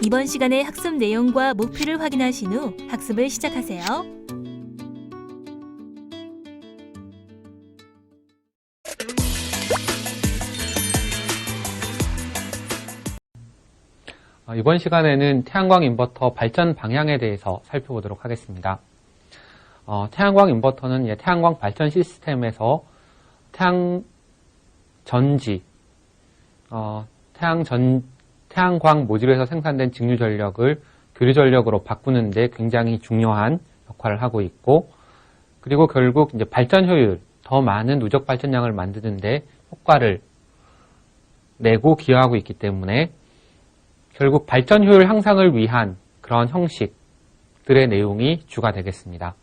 이번 시간의 학습 내용과 목표를 확인하신 후 학습을 시작하세요. 이번 시간에는 태양광 인버터 발전 방향에 대해서 살펴보도록 하겠습니다. 태양광 인버터는 태양광 발전 시스템에서 태양광 모듈에서 생산된 직류 전력을 교류 전력으로 바꾸는 데 굉장히 중요한 역할을 하고 있고, 그리고 결국 발전 효율, 더 많은 누적 발전량을 만드는 데 효과를 내고 기여하고 있기 때문에 결국 발전 효율 향상을 위한 그런 형식들의 내용이 주가 되겠습니다.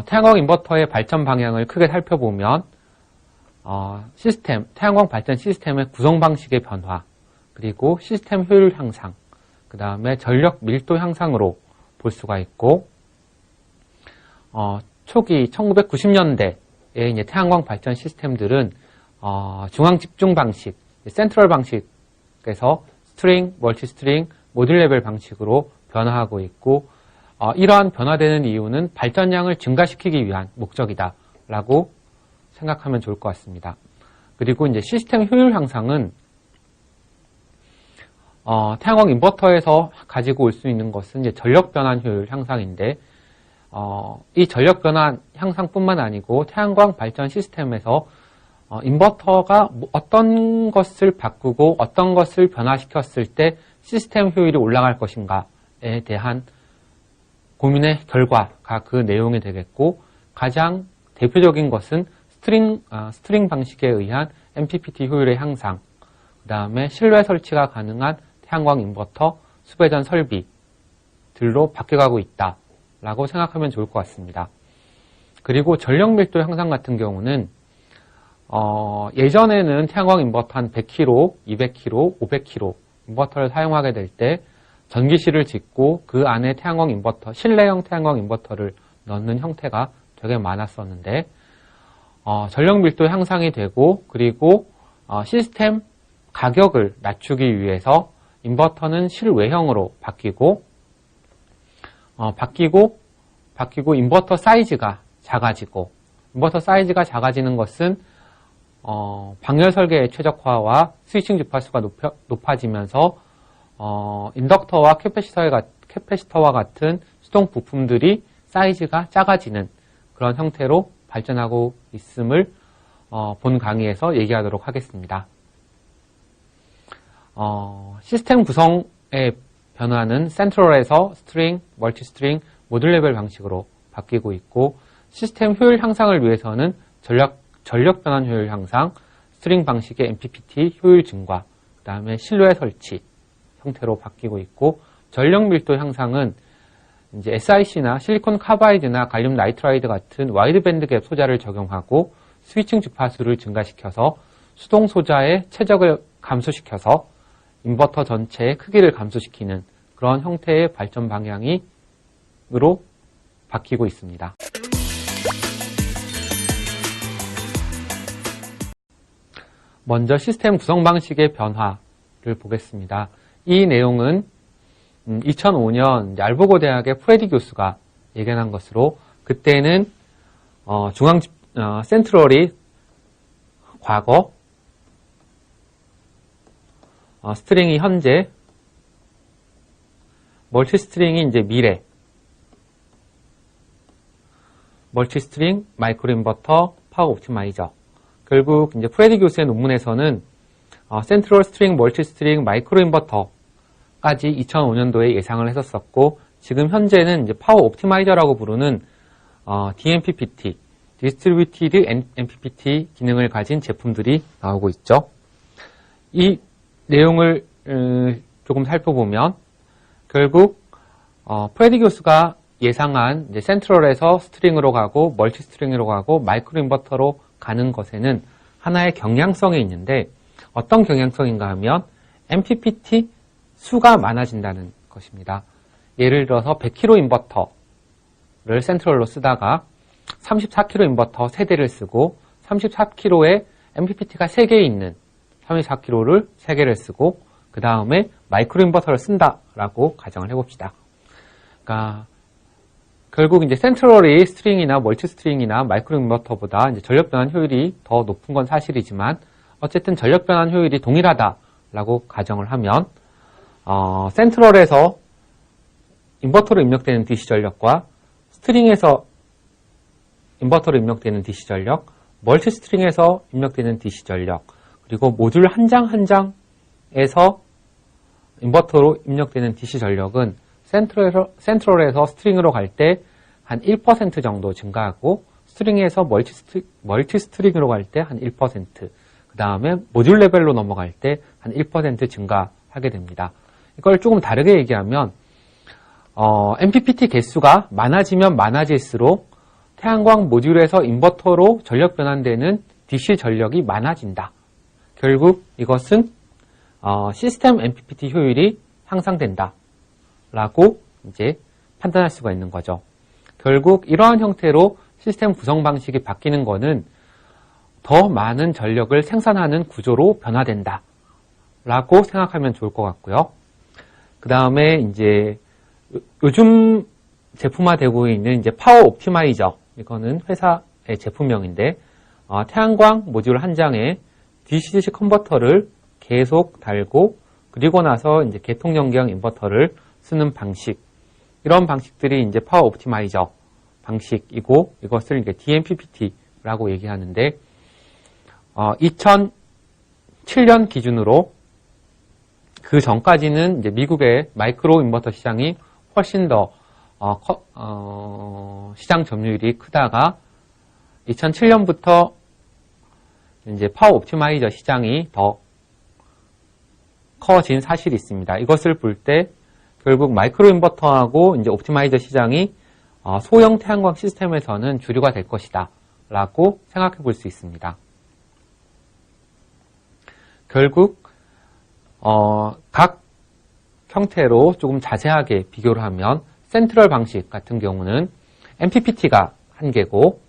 태양광 인버터의 발전 방향을 크게 살펴보면 태양광 발전 시스템의 구성 방식의 변화, 그리고 시스템 효율 향상, 그 다음에 전력 밀도 향상으로 볼 수가 있고, 초기 1990년대의 태양광 발전 시스템들은 중앙 집중 방식, 센트럴 방식에서 스트링, 멀티 스트링, 모듈 레벨 방식으로 변화하고 있고, 이러한 변화되는 이유는 발전량을 증가시키기 위한 목적이다라고 생각하면 좋을 것 같습니다. 그리고 시스템 효율 향상은 태양광 인버터에서 가지고 올 수 있는 것은 전력 변환 효율 향상인데, 이 전력 변환 향상뿐만 아니고 태양광 발전 시스템에서 인버터가 어떤 것을 바꾸고 어떤 것을 변화시켰을 때 시스템 효율이 올라갈 것인가에 대한 고민의 결과가 그 내용이 되겠고, 가장 대표적인 것은 스트링 방식에 의한 MPPT 효율의 향상, 그 다음에 실외 설치가 가능한 태양광 인버터, 수배전 설비들로 바뀌어가고 있다라고 생각하면 좋을 것 같습니다. 그리고 전력 밀도 향상 같은 경우는 예전에는 태양광 인버터 한 100kW, 200kW, 500kW 인버터를 사용하게 될 때 전기실을 짓고 그 안에 태양광 인버터, 실내형 태양광 인버터를 넣는 형태가 되게 많았었는데, 전력 밀도 향상이 되고, 그리고 시스템 가격을 낮추기 위해서 인버터는 실외형으로 바뀌고 인버터 사이즈가 작아지고, 인버터 사이즈가 작아지는 것은 방열 설계의 최적화와 스위칭 주파수가 높아지면서 인덕터와 캐패시터와 같은 수동 부품들이 사이즈가 작아지는 그런 형태로 발전하고 있음을 본 강의에서 얘기하도록 하겠습니다. 시스템 구성의 변화는 센트럴에서 스트링, 멀티 스트링, 모듈 레벨 방식으로 바뀌고 있고, 시스템 효율 향상을 위해서는 전력 변환 효율 향상, 스트링 방식의 MPPT 효율 증가, 그 다음에 실외 설치 형태로 바뀌고 있고, 전력 밀도 향상은 SiC나 실리콘 카바이드나 갈륨 나이트라이드 같은 와이드 밴드 갭 소자를 적용하고 스위칭 주파수를 증가시켜서 수동 소자의 최적을 감소시켜서 인버터 전체의 크기를 감소시키는 그런 형태의 발전 방향으로 바뀌고 있습니다. 먼저 시스템 구성 방식의 변화를 보겠습니다. 이 내용은 2005년 알보고 대학의 프레디 교수가 예견한 것으로, 그때는 센트럴이 과거, 스트링이 현재, 멀티 스트링이 미래, 멀티 스트링, 마이크로 인버터, 파워 옵티마이저. 결국 프레디 교수의 논문에서는 센트럴 스트링, 멀티 스트링, 마이크로 인버터까지 2005년도에 예상을 했었었고, 지금 현재는 파워 옵티마이저라고 부르는 DMPPT, 디스트리뷰티드 MPPT 기능을 가진 제품들이 나오고 있죠. 이 내용을 조금 살펴보면 결국 프레디 교수가 예상한 센트럴에서 스트링으로 가고 멀티 스트링으로 가고 마이크로 인버터로 가는 것에는 하나의 경향성이 있는데, 어떤 경향성인가 하면 MPPT 수가 많아진다는 것입니다. 예를 들어서 100kW 인버터를 센트럴로 쓰다가 34kW 인버터 3대를 쓰고 34kW에 MPPT가 3개 있는 34kW를 3개를 쓰고 그 다음에 마이크로 인버터를 쓴다라고 가정을 해봅시다. 그러니까 결국 이제 센트럴이 스트링이나 멀티 스트링이나 마이크로 인버터보다 이제 전력 변환 효율이 더 높은 건 사실이지만 어쨌든 전력 변환 효율이 동일하다라고 가정을 하면 센트럴에서 인버터로 입력되는 DC 전력과 스트링에서 인버터로 입력되는 DC 전력, 멀티 스트링에서 입력되는 DC 전력, 그리고 모듈 한 장 한 장에서 인버터로 입력되는 DC 전력은 센트럴에서 스트링으로 갈 때 한 1% 정도 증가하고 스트링에서 멀티 스트링으로 갈 때 한 1%, 그 다음에 모듈 레벨로 넘어갈 때 한 1% 증가하게 됩니다. 이걸 조금 다르게 얘기하면 MPPT 개수가 많아지면 많아질수록 태양광 모듈에서 인버터로 전력 변환되는 DC 전력이 많아진다. 결국 이것은 시스템 MPPT 효율이 향상된다 라고 이제 판단할 수가 있는 거죠. 결국 이러한 형태로 시스템 구성 방식이 바뀌는 것은 더 많은 전력을 생산하는 구조로 변화된다 라고 생각하면 좋을 것 같고요. 그 다음에 이제 요즘 제품화되고 있는 이제 파워 옵티마이저, 이거는 회사의 제품명인데 태양광 모듈 한 장에 DC-DC 컨버터를 계속 달고 그리고 나서 이제 계통 연경 인버터를 쓰는 방식, 이런 방식들이 이제 파워 옵티마이저 방식이고 이것을 이제 DMPPT라고 얘기하는데 2007년 기준으로 그 전까지는 이제 미국의 마이크로 인버터 시장이 훨씬 더 시장 점유율이 크다가 2007년부터 이제 파워 옵티마이저 시장이 더 커진 사실이 있습니다. 이것을 볼 때 결국 마이크로 인버터하고 이제 옵티마이저 시장이 소형 태양광 시스템에서는 주류가 될 것이다 라고 생각해 볼 수 있습니다. 결국 각 형태로 조금 자세하게 비교를 하면 센트럴 방식 같은 경우는 MPPT가 한 개고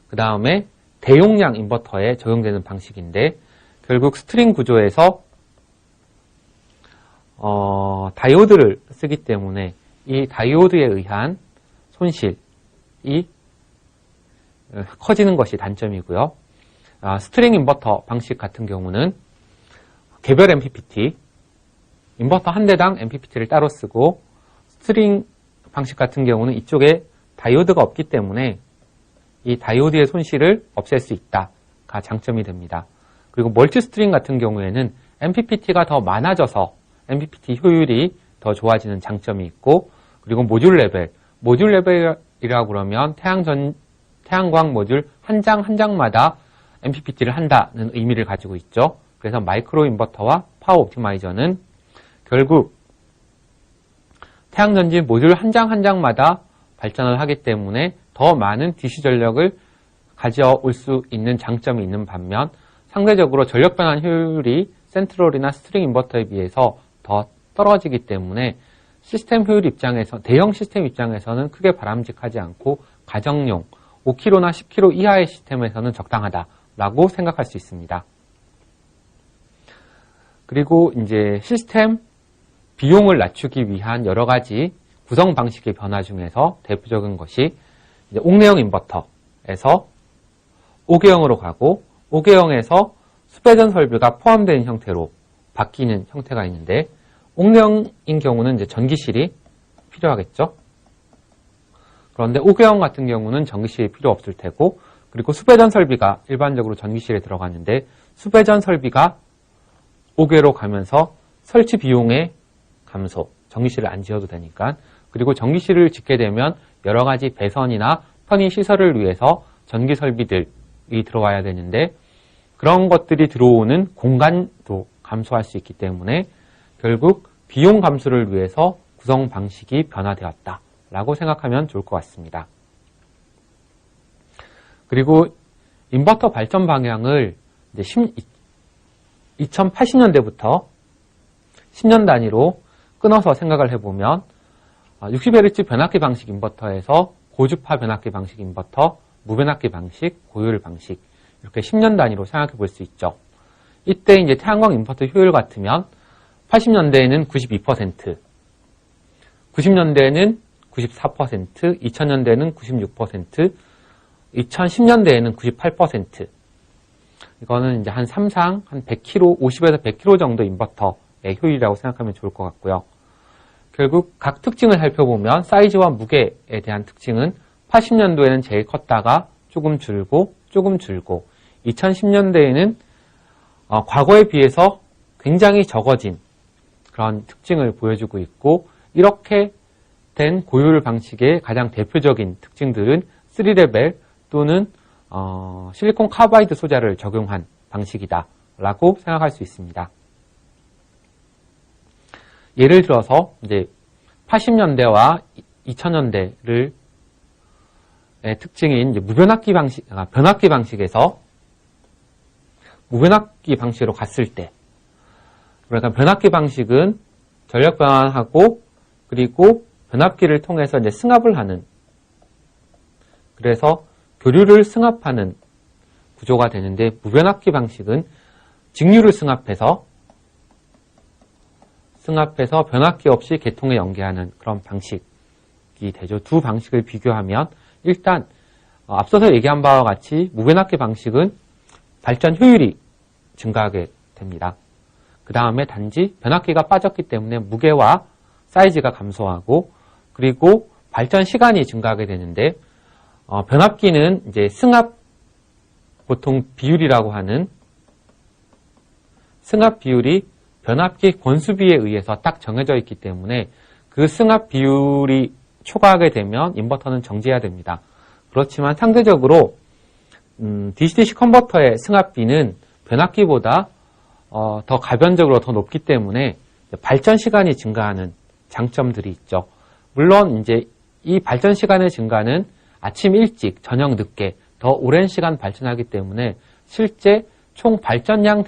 그 다음에 대용량 인버터에 적용되는 방식인데 결국 스트링 구조에서 다이오드를 쓰기 때문에 이 다이오드에 의한 손실이 커지는 것이 단점이고요. 스트링 인버터 방식 같은 경우는 개별 MPPT, 인버터 한 대당 MPPT를 따로 쓰고 스트링 방식 같은 경우는 이쪽에 다이오드가 없기 때문에 이 다이오드의 손실을 없앨 수 있다가 장점이 됩니다. 그리고 멀티 스트링 같은 경우에는 MPPT가 더 많아져서 MPPT 효율이 더 좋아지는 장점이 있고 그리고 모듈 레벨이라고 그러면 태양광 모듈 한 장 한 장마다 MPPT를 한다는 의미를 가지고 있죠. 그래서 마이크로 인버터와 파워 옵티마이저는 결국 태양전지 모듈 한 장 한 장마다 발전을 하기 때문에 더 많은 DC 전력을 가져올 수 있는 장점이 있는 반면 상대적으로 전력 변환 효율이 센트럴이나 스트링 인버터에 비해서 더 떨어지기 때문에 시스템 효율 입장에서 대형 시스템 입장에서는 크게 바람직하지 않고 가정용 5kg나 10kg 이하의 시스템에서는 적당하다라고 생각할 수 있습니다. 그리고 이제 시스템 비용을 낮추기 위한 여러 가지 구성 방식의 변화 중에서 대표적인 것이 이제 옥내형 인버터에서 5개형으로 가고 5개형에서 수배전 설비가 포함된 형태로 바뀌는 형태가 있는데 옥내형인 경우는 이제 전기실이 필요하겠죠. 그런데 5개형 같은 경우는 전기실이 필요 없을 테고 그리고 수배전 설비가 일반적으로 전기실에 들어가는데 수배전 설비가 5개로 가면서 설치 비용의 감소, 전기실을 안 지어도 되니까 그리고 전기실을 짓게 되면 여러 가지 배선이나 편의 시설을 위해서 전기 설비들이 들어와야 되는데 그런 것들이 들어오는 공간도 감소할 수 있기 때문에 결국 비용 감소를 위해서 구성 방식이 변화되었다라고 생각하면 좋을 것 같습니다. 그리고 인버터 발전 방향을 이제 2080년대부터 10년 단위로 끊어서 생각을 해보면 60Hz 변압기 방식 인버터에서 고주파 변압기 방식 인버터, 무변압기 방식, 고효율 방식 이렇게 10년 단위로 생각해 볼 수 있죠. 이때 이제 태양광 인버터 효율 같으면 80년대에는 92%, 90년대에는 94%, 2000년대에는 96%, 2010년대에는 98%. 이거는 이제 한 3상, 한 100kg, 50에서 100kg 정도 인버터의 효율이라고 생각하면 좋을 것 같고요. 결국 각 특징을 살펴보면 사이즈와 무게에 대한 특징은 80년도에는 제일 컸다가 조금 줄고 2010년대에는 과거에 비해서 굉장히 적어진 그런 특징을 보여주고 있고, 이렇게 된 고효율 방식의 가장 대표적인 특징들은 3레벨 또는 실리콘 카바이드 소자를 적용한 방식이다 라고 생각할 수 있습니다. 예를 들어서 이제 80년대와 2000년대를 특징인 이제 변압기 방식에서 무변압기 방식으로 갔을 때, 그러니까 변압기 방식은 전력 변환하고 그리고 변압기를 통해서 이제 승합을 하는, 그래서 교류를 승합하는 구조가 되는데, 무변압기 방식은 직류를 승합해서 변압기 없이 계통에 연계하는 그런 방식이 되죠. 두 방식을 비교하면 일단 앞서서 얘기한 바와 같이 무변압기 방식은 발전 효율이 증가하게 됩니다. 그 다음에 단지 변압기가 빠졌기 때문에 무게와 사이즈가 감소하고, 그리고 발전 시간이 증가하게 되는데, 변압기는 이제 승합, 보통 비율이라고 하는 승합 비율이 변압기 권수비에 의해서 딱 정해져 있기 때문에 그 승합 비율이 초과하게 되면 인버터는 정지해야 됩니다. 그렇지만 상대적으로 DC-DC 컨버터의 승합비는 변압기보다 더 가변적으로 더 높기 때문에 발전 시간이 증가하는 장점들이 있죠. 물론 이제 이 발전 시간의 증가는 아침 일찍, 저녁 늦게 더 오랜 시간 발전하기 때문에 실제 총 발전량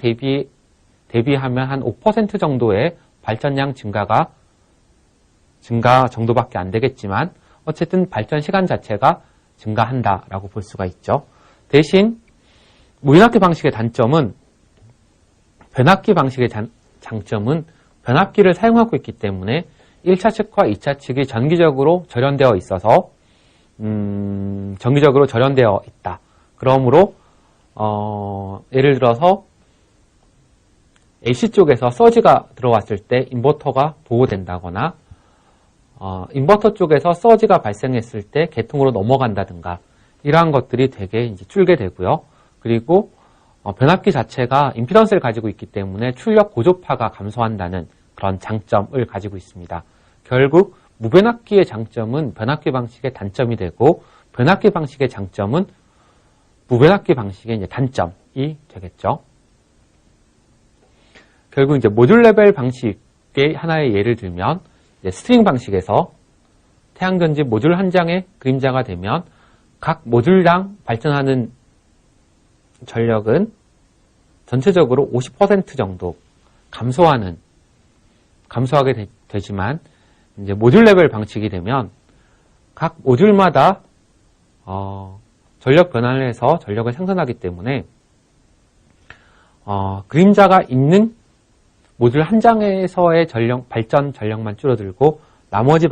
대비하면 한 5% 정도의 발전량 증가 정도밖에 안 되겠지만 어쨌든 발전 시간 자체가 증가한다라고 볼 수가 있죠. 대신 무변압기 방식의 단점은, 변압기 방식의 장점은 변압기를 사용하고 있기 때문에 1차 측과 2차 측이 정기적으로 절연되어 있다. 그러므로 예를 들어서 AC 쪽에서 서지가 들어왔을 때 인버터가 보호된다거나, 인버터 쪽에서 서지가 발생했을 때 계통으로 넘어간다든가, 이러한 것들이 되게 이제 줄게 되고요. 그리고 변압기 자체가 임피던스를 가지고 있기 때문에 출력 고조파가 감소한다는 그런 장점을 가지고 있습니다. 결국 무변압기의 장점은 변압기 방식의 단점이 되고, 변압기 방식의 장점은 무변압기 방식의 이제 단점이 되겠죠. 결국 이제 모듈 레벨 방식의 하나의 예를 들면, 이제 스트링 방식에서 태양전지 모듈 한 장의 그림자가 되면 각 모듈당 발전하는 전력은 전체적으로 50% 정도 감소하게 되지만, 이제 모듈 레벨 방식이 되면 각 모듈마다 전력 변환을 해서 전력을 생산하기 때문에 그림자가 있는 모듈 한 장에서의 발전 전력만 줄어들고, 나머지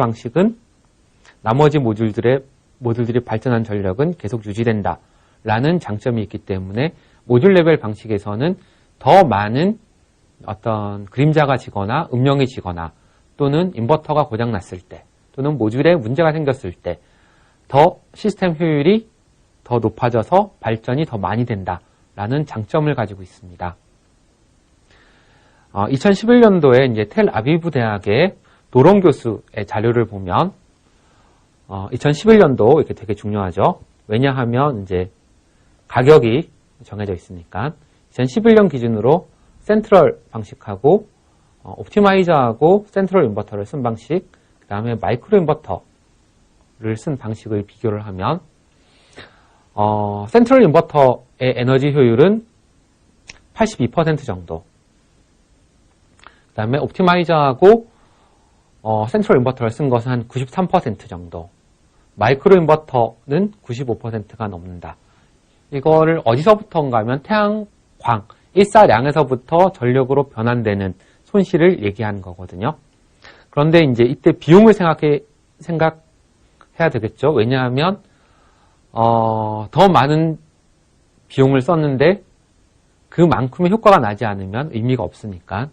모듈들이 발전한 전력은 계속 유지된다 라는 장점이 있기 때문에 모듈 레벨 방식에서는 더 많은 어떤 그림자가 지거나 음영이 지거나, 또는 인버터가 고장났을 때, 또는 모듈에 문제가 생겼을 때 더 시스템 효율이 더 높아져서 발전이 더 많이 된다라는 장점을 가지고 있습니다. 2011년도에 이제 텔아비브 대학의 도론 교수의 자료를 보면 2011년도 이렇게 되게 중요하죠. 왜냐하면 이제 가격이 정해져 있으니까 2011년 기준으로 센트럴 방식하고 옵티마이저하고 센트럴 인버터를 쓴 방식, 그 다음에 마이크로 인버터를 쓴 방식을 비교를 하면 센트럴 인버터의 에너지 효율은 82% 정도, 그 다음에 옵티마이저하고 센트럴 인버터를 쓴 것은 한 93% 정도, 마이크로 인버터는 95%가 넘는다. 이거를 어디서부터인가 하면 태양광, 일사량에서부터 전력으로 변환되는 손실을 얘기하는 거거든요. 그런데 이제 이때 비용을 생각해야 되겠죠. 왜냐하면 더 많은 비용을 썼는데 그만큼의 효과가 나지 않으면 의미가 없으니까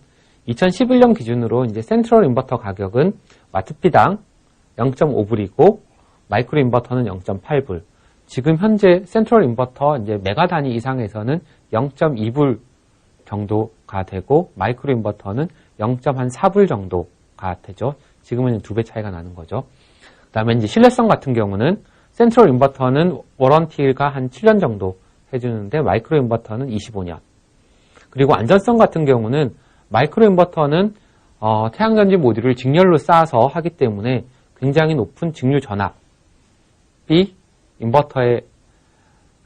2011년 기준으로 이제 센트럴 인버터 가격은 와트피당 0.5불이고 마이크로 인버터는 0.8불. 지금 현재 센트럴 인버터 이제 메가 단위 이상에서는 0.2불 정도가 되고 마이크로 인버터는 0.4불 정도가 되죠. 지금은 2배 차이가 나는 거죠. 그다음에 이제 신뢰성 같은 경우는 센트럴 인버터는 워런티가 한 7년 정도 해주는데 마이크로 인버터는 25년. 그리고 안전성 같은 경우는 마이크로 인버터는 태양전지 모듈을 직렬로 쌓아서 하기 때문에 굉장히 높은 직류 전압이 인버터에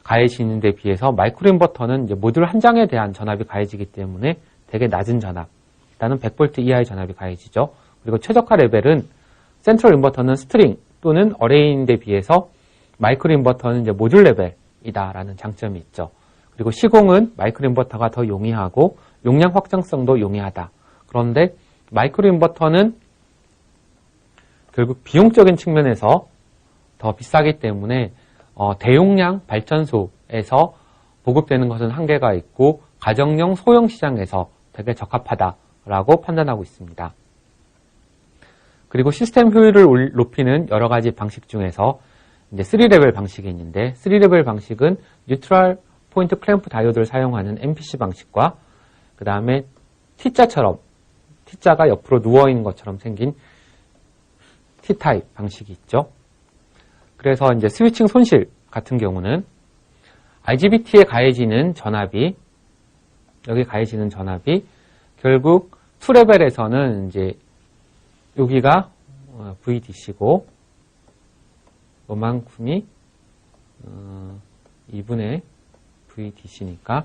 가해지는 데 비해서 마이크로 인버터는 이제 모듈 한 장에 대한 전압이 가해지기 때문에 되게 낮은 전압, 일단은 100V 이하의 전압이 가해지죠. 그리고 최적화 레벨은 센트럴 인버터는 스트링 또는 어레이인데 비해서 마이크로 인버터는 이제 모듈 레벨이다라는 장점이 있죠. 그리고 시공은 마이크로 인버터가 더 용이하고 용량 확장성도 용이하다. 그런데 마이크로 인버터는 결국 비용적인 측면에서 더 비싸기 때문에 대용량 발전소에서 보급되는 것은 한계가 있고 가정용 소형 시장에서 되게 적합하다라고 판단하고 있습니다. 그리고 시스템 효율을 높이는 여러 가지 방식 중에서 이제 3레벨 방식이 있는데 3레벨 방식은 뉴트럴 포인트 클램프 다이오드를 사용하는 MPC 방식과 그 다음에 T자처럼 T자가 옆으로 누워있는 것처럼 생긴 T타입 방식이 있죠. 그래서 이제 스위칭 손실 같은 경우는 IGBT에 가해지는 전압이 여기 가해지는 전압이 결국 2레벨에서는 이제 여기가 VDC고 요만큼이 2분의 VDC니까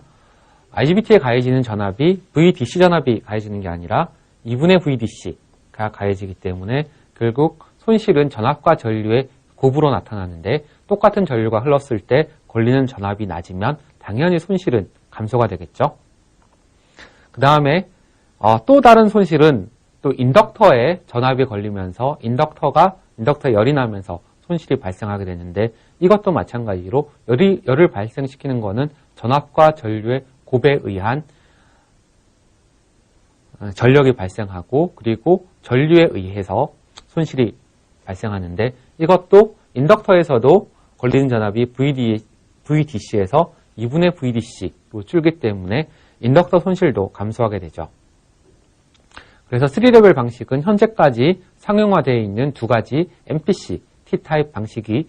IGBT에 가해지는 전압이 VDC 전압이 가해지는 게 아니라 2분의 VDC가 가해지기 때문에 결국 손실은 전압과 전류의 곱으로 나타나는데 똑같은 전류가 흘렀을 때 걸리는 전압이 낮으면 당연히 손실은 감소가 되겠죠. 그 다음에 또 다른 손실은 또 인덕터에 전압이 걸리면서 인덕터에 열이 나면서 손실이 발생하게 되는데 이것도 마찬가지로 열을 발생시키는 것은 전압과 전류의 곱에 의한 전력이 발생하고 그리고 전류에 의해서 손실이 발생하는데 이것도 인덕터에서도 걸리는 전압이 VDC에서 2분의 VDC로 줄기 때문에 인덕터 손실도 감소하게 되죠. 그래서 3레벨 방식은 현재까지 상용화되어 있는 두 가지 MPC, T타입 방식이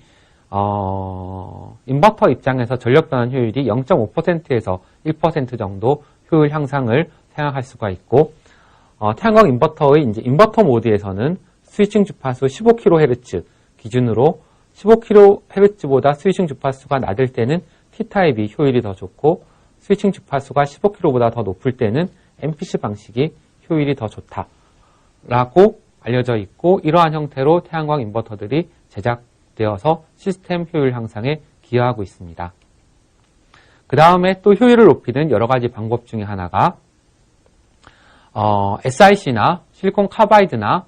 인버터 입장에서 전력 변환 효율이 0.5%에서 1% 정도 효율 향상을 생각할 수가 있고 태양광 인버터의 이제 인버터 모드에서는 스위칭 주파수 15kHz 기준으로 15kHz보다 스위칭 주파수가 낮을 때는 T타입이 효율이 더 좋고 스위칭 주파수가 15kHz보다 더 높을 때는 MPC 방식이 효율이 더 좋다라고 알려져 있고 이러한 형태로 태양광 인버터들이 제작되어서 시스템 효율 향상에 기여하고 있습니다. 그 다음에 또 효율을 높이는 여러 가지 방법 중에 하나가 SiC나 실리콘 카바이드나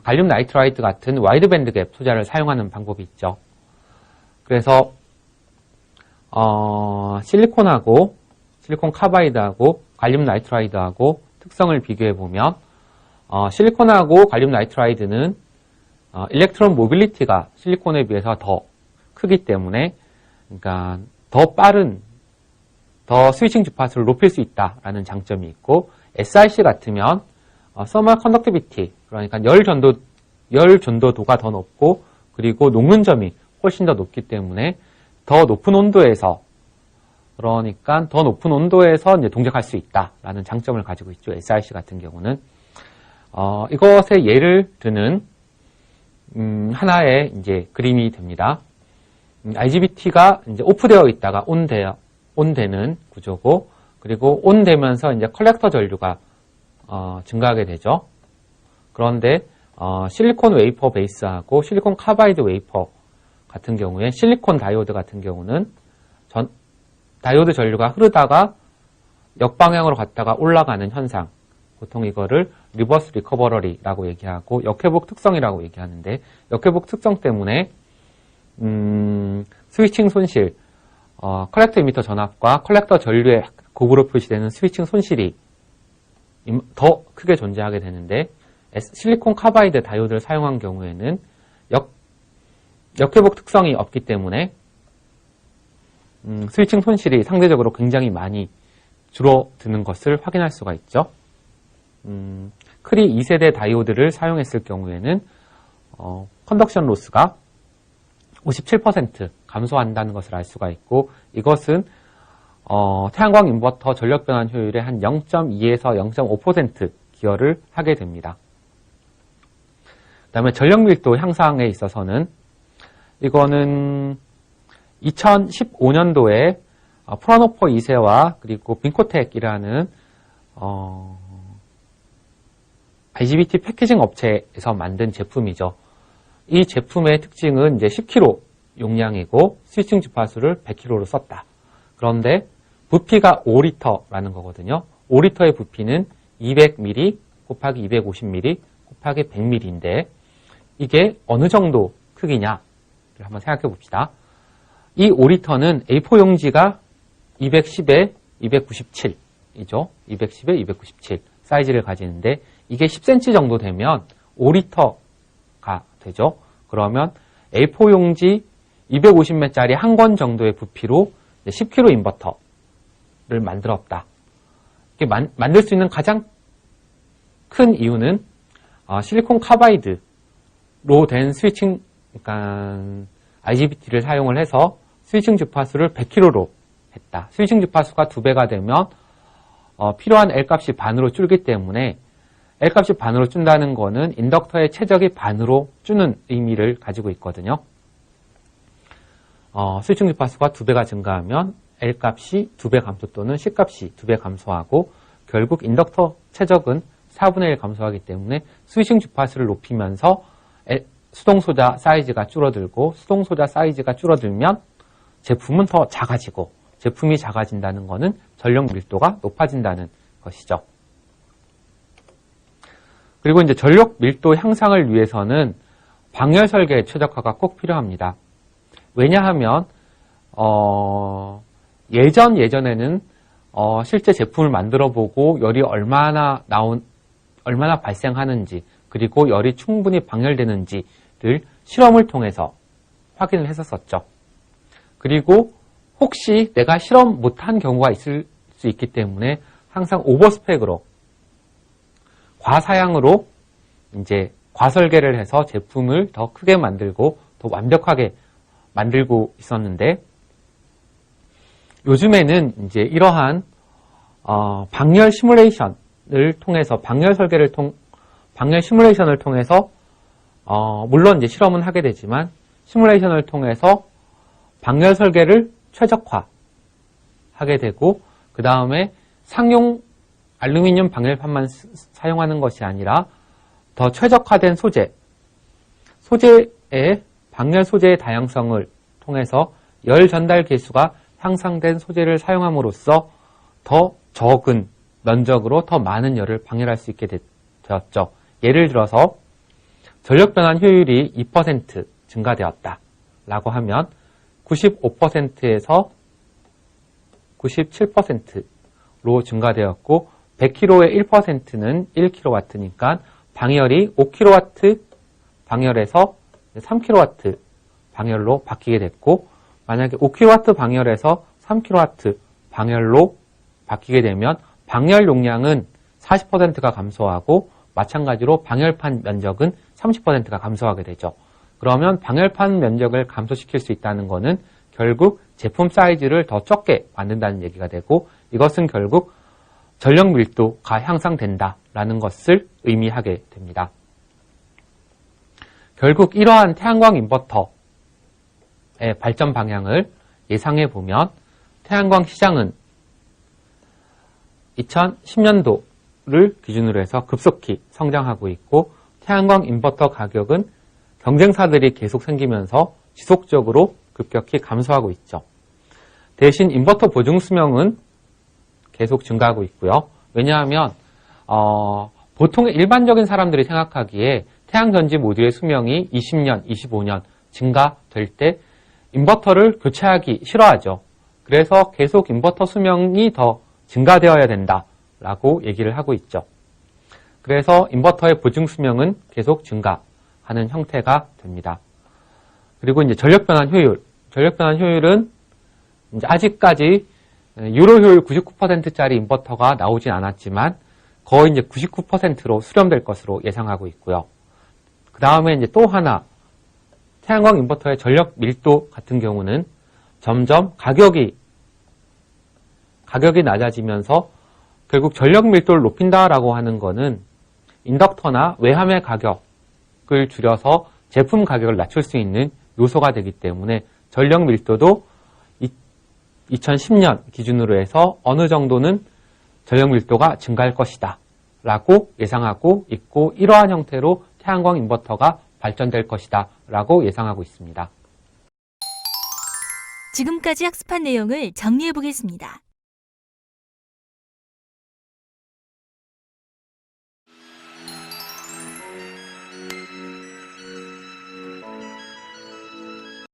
갈륨 나이트라이트 같은 와이드 밴드 갭 투자를 사용하는 방법이 있죠. 그래서 실리콘하고 실리콘 카바이드하고 갈륨 나이트라이트하고 특성을 비교해 보면 실리콘하고 갈륨 나이트라이드는 일렉트론 모빌리티가 실리콘에 비해서 더 크기 때문에 그러니까 더 빠른 더 스위칭 주파수를 높일 수 있다라는 장점이 있고 SiC 같으면 서멀 컨덕티비티 그러니까 열 전도도가 더 높고 그리고 녹는 점이 훨씬 더 높기 때문에 더 높은 온도에서 그러니까 더 높은 온도에서 이제 동작할 수 있다라는 장점을 가지고 있죠. SiC 같은 경우는 이것에 예를 드는 하나의 이제 그림이 됩니다. IGBT가 이제 오프되어 있다가 온되는 구조고 그리고 온되면서 이제 컬렉터 전류가 증가하게 되죠. 그런데 실리콘 웨이퍼 베이스하고 실리콘 카바이드 웨이퍼 같은 경우에 실리콘 다이오드 같은 경우는 다이오드 전류가 흐르다가 역방향으로 갔다가 올라가는 현상, 보통 이거를 리버스 리커버러리라고 얘기하고 역회복 특성이라고 얘기하는데, 역회복 특성 때문에 스위칭 손실, 컬렉터 이미터 전압과 컬렉터 전류의 곱으로 표시되는 스위칭 손실이 더 크게 존재하게 되는데, 실리콘 카바이드 다이오드를 사용한 경우에는 역회복 특성이 없기 때문에 스위칭 손실이 상대적으로 굉장히 많이 줄어드는 것을 확인할 수가 있죠. 크리 2세대 다이오드를 사용했을 경우에는 컨덕션 로스가 57% 감소한다는 것을 알 수가 있고, 이것은 태양광 인버터 전력 변환 효율의 한 0.2에서 0.5% 기여를 하게 됩니다. 그 다음에 전력 밀도 향상에 있어서는 이거는 2015년도에 프라노퍼 2세와 그리고 빈코텍이라는 IGBT 패키징 업체에서 만든 제품이죠. 이 제품의 특징은 이제 10kg 용량이고 스위칭 주파수를 100kg로 썼다. 그런데 부피가 5리터라는 거거든요. 5리터의 부피는 200ml 곱하기 250ml 곱하기 100ml인데 이게 어느 정도 크기냐를 한번 생각해 봅시다. 이 5리터는 A4 용지가 210에 297이죠. 210에 297 사이즈를 가지는데 이게 10cm 정도 되면 5리터가 되죠. 그러면 A4 용지 250ml짜리 한 권 정도의 부피로 10kg 인버터를 만들었다. 이렇게 만들 수 있는 가장 큰 이유는 실리콘 카바이드로 된 스위칭, 그러니까 IGBT를 사용을 해서 스위칭 주파수를 100kg로 했다. 스위칭 주파수가 2배가 되면 필요한 L값이 반으로 줄기 때문에 L값이 반으로 준다는 거는 인덕터의 최적이 반으로 주는 의미를 가지고 있거든요. 스위칭 주파수가 2배가 증가하면 L값이 2배 감소 또는 C값이 2배 감소하고 결국 인덕터 최적은 4분의 1 감소하기 때문에 스위칭 주파수를 높이면서 수동소자 사이즈가 줄어들고 수동소자 사이즈가 줄어들면 제품은 더 작아지고 제품이 작아진다는 것은 전력 밀도가 높아진다는 것이죠. 그리고 이제 전력 밀도 향상을 위해서는 방열 설계 최적화가 꼭 필요합니다. 왜냐하면 예전에는 실제 제품을 만들어 보고 열이 얼마나 발생하는지 그리고 열이 충분히 방열되는지를 실험을 통해서 확인을 했었죠. 그리고 혹시 내가 실험 못한 경우가 있을 수 있기 때문에 항상 오버스펙으로 과사양으로 이제 과설계를 해서 제품을 더 크게 만들고 더 완벽하게 만들고 있었는데 요즘에는 이제 이러한 방열 시뮬레이션을 통해서 방열 시뮬레이션을 통해서 물론 이제 실험은 하게 되지만 시뮬레이션을 통해서 방열 설계를 최적화하게 되고 그 다음에 상용 알루미늄 방열판만 사용하는 것이 아니라 더 최적화된 소재의 방열 소재의 다양성을 통해서 열 전달 계수가 향상된 소재를 사용함으로써 더 적은 면적으로 더 많은 열을 방열할 수 있게 되었죠. 예를 들어서 전력 변환 효율이 2% 증가되었다 라고 하면 95%에서 97%로 증가되었고 100kg의 1%는 1kW니까 방열이 5kW 방열에서 3kW 방열로 바뀌게 됐고 만약에 5kW 방열에서 3kW 방열로 바뀌게 되면 방열 용량은 40%가 감소하고 마찬가지로 방열판 면적은 30%가 감소하게 되죠. 그러면 방열판 면적을 감소시킬 수 있다는 것은 결국 제품 사이즈를 더 적게 만든다는 얘기가 되고 이것은 결국 전력 밀도가 향상된다라는 것을 의미하게 됩니다. 결국 이러한 태양광 인버터의 발전 방향을 예상해 보면 태양광 시장은 2010년도를 기준으로 해서 급속히 성장하고 있고 태양광 인버터 가격은 경쟁사들이 계속 생기면서 지속적으로 급격히 감소하고 있죠. 대신 인버터 보증 수명은 계속 증가하고 있고요. 왜냐하면 보통 일반적인 사람들이 생각하기에 태양전지 모듈의 수명이 20년, 25년 증가될 때 인버터를 교체하기 싫어하죠. 그래서 계속 인버터 수명이 더 증가되어야 된다라고 얘기를 하고 있죠. 그래서 인버터의 보증 수명은 계속 증가하는 형태가 됩니다. 그리고 이제 전력 변환 효율. 전력 변환 효율은 이제 아직까지 유로 효율 99%짜리 인버터가 나오진 않았지만 거의 이제 99%로 수렴될 것으로 예상하고 있고요. 그 다음에 이제 또 하나 태양광 인버터의 전력 밀도 같은 경우는 점점 가격이 낮아지면서 결국 전력 밀도를 높인다라고 하는 거는 인덕터나 외함의 가격을 줄여서 제품 가격을 낮출 수 있는 요소가 되기 때문에 전력 밀도도 2010년 기준으로 해서 어느 정도는 전력 밀도가 증가할 것이다 라고 예상하고 있고 이러한 형태로 태양광 인버터가 발전될 것이다 라고 예상하고 있습니다. 지금까지 학습한 내용을 정리해 보겠습니다.